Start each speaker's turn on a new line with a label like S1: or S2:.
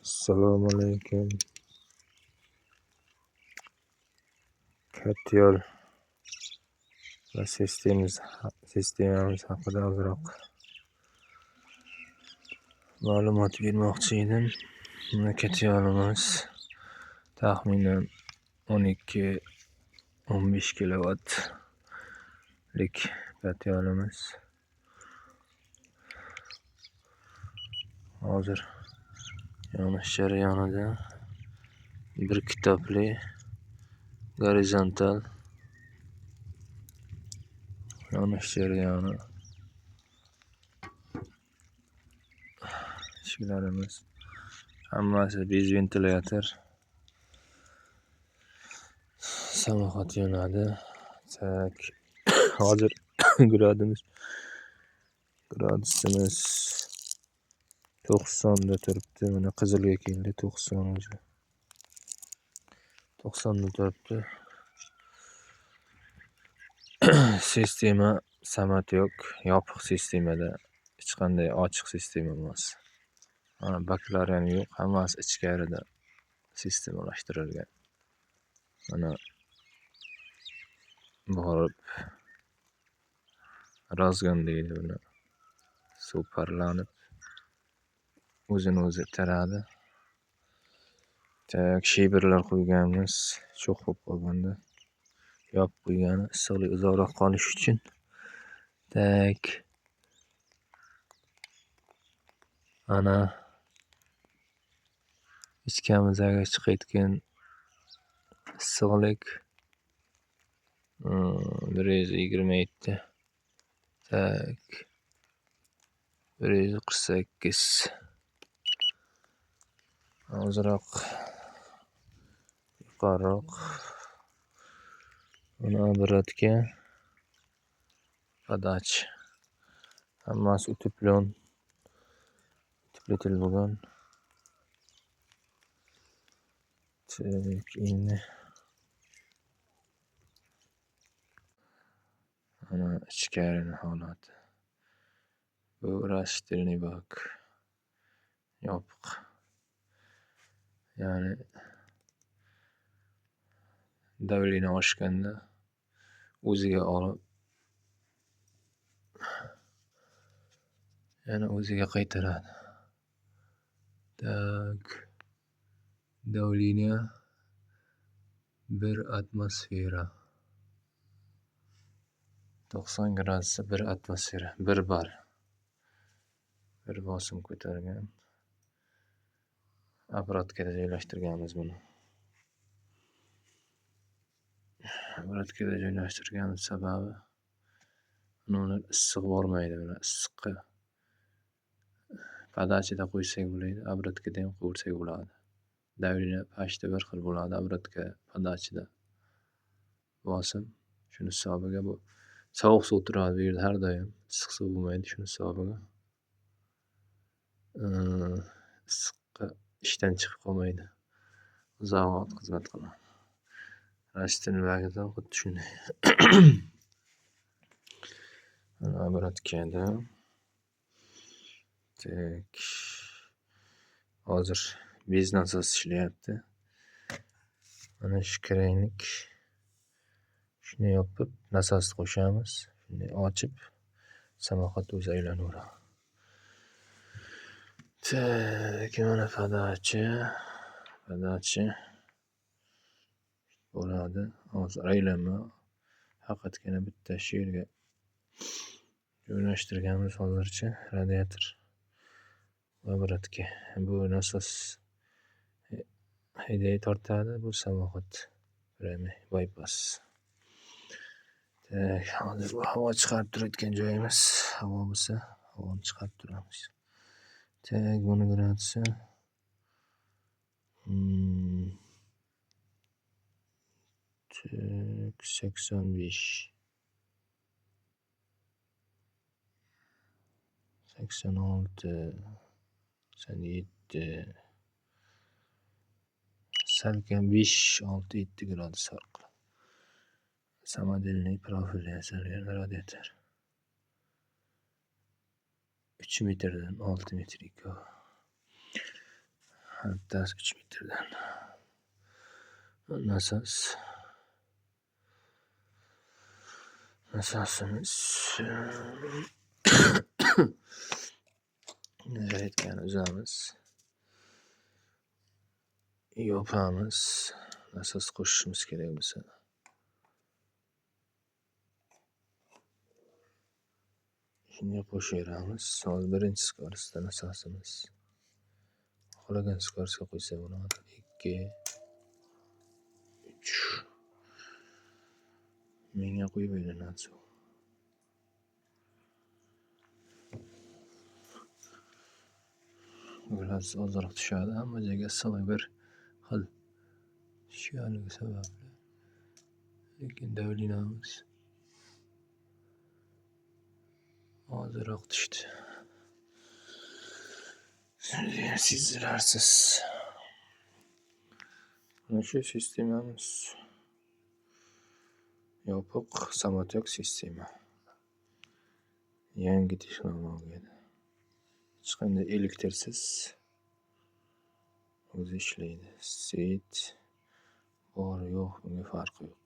S1: Assalomu alaykum. Katyol va sistemamiz haqida ozroq ma'lumot bermoqchi edim. Katyolimiz taxminan 12-15 kilovattlik katyolimiz. Hozir yonish jarayonida bir kitobli gorizontal yonish jarayoni. Eshiklarimiz hammasi bez ventilyator. Samoxat yonadi. Hozir gradusimiz 90 da turibdi. Mana qizilga keldi, 90 o'zi. 90 da turibdi. Sistema samat yo'q, yopiq sistemada. Hech qanday ochiq sistema emas. Mana baklar ham yo'q, hammasi ichkarida sistemalashtirilgan. Mana borib razgon deydi buni. Suv parlanib o'zini o'zi taradi. Shiberlar qo'yganmiz, cho'q bo'lib qolganda yopib qo'ygani issiqlik uzoqroq qolish uchun. Ana ichkamizga chiqayotgan issiqlik 127. 148. Ozroq yuqoriroq. Mana оборотga подача. Hammasi utepletil bo'lgan. Endi ana ichkarining holati. Bu rashtilniy bak. Yopiq. Ya'ni davleniya oshganda o'ziga olib yana o'ziga qaytaradi. Davleniya 1 atmosfera. 90 gradusda 1 atmosfera, 1 bar. Bir bosim ko'targan. Apparatga joylashtirganmiz buni. Apparatga joylashtirganimiz sababi ular issiq bormaydi. Issiqqa podachada qo'ysak bo'ladi, apparatga ham qo'ysak bo'ladi. Davleniya pashta bir xil bo'ladi, apparatga podachada bosim. Shuni hisobiga bu sovuq suv turadi bu yerda har doim. Issiq suv bo'lmaydi, shuni hisobiga issiqqa ishdan chiqib qolmaydi. Uzoq vaqt xizmat qiladi. Rashtilniy bagida xuddi shunday. Apparatga hozir bez nasos ishlayapti. Mana shu kraynik. Shuni yopib, nasosni qo'shamiz. Shuni ochib, samoxat o'zi aylanaveradi. Mana podacha bo'ladi. Hozir aylanma faqatgina bitta shu yerga joylashtirganmiz hozircha radiator apparatga. Bu nasos hayday tortadi, bu samoxat bypass. Hozir bu havo chiqarib turadigan joyimiz. Havo bo'lsa, havoni chiqarib turamiz. Buni gradusi 85. 86. 87. Salkam 5-6-7 gradus farq qiladi. Samodelniy profil yasalgan radiator. 3 metrdan 6 metrga. bittasi 3 metrdan. Nasosimiz zaryadkani uzamiz. Yopamiz. Nasos qo'shishimiz kerak bo'lsa. Shunga qo'shaveramiz. Hozir birinchi skorsda nasosimiz. Xohlagan skorsga qo'ysa bo'ladi. 2 3 menga qo'yib aylanadi. Gaz ozroq tushadi, hamma joyga issiq bir xil tushishligi sababli. Lekin davlinamiz ozroq tushdi. Sezdirarsiz. Mana shu sistemamiz yopiq samotek sistema. Yangi texnologiyada. Hech qanday elektrsiz o'zi ishlaydi. Svet bor yo'q, bunga farqi yo'q.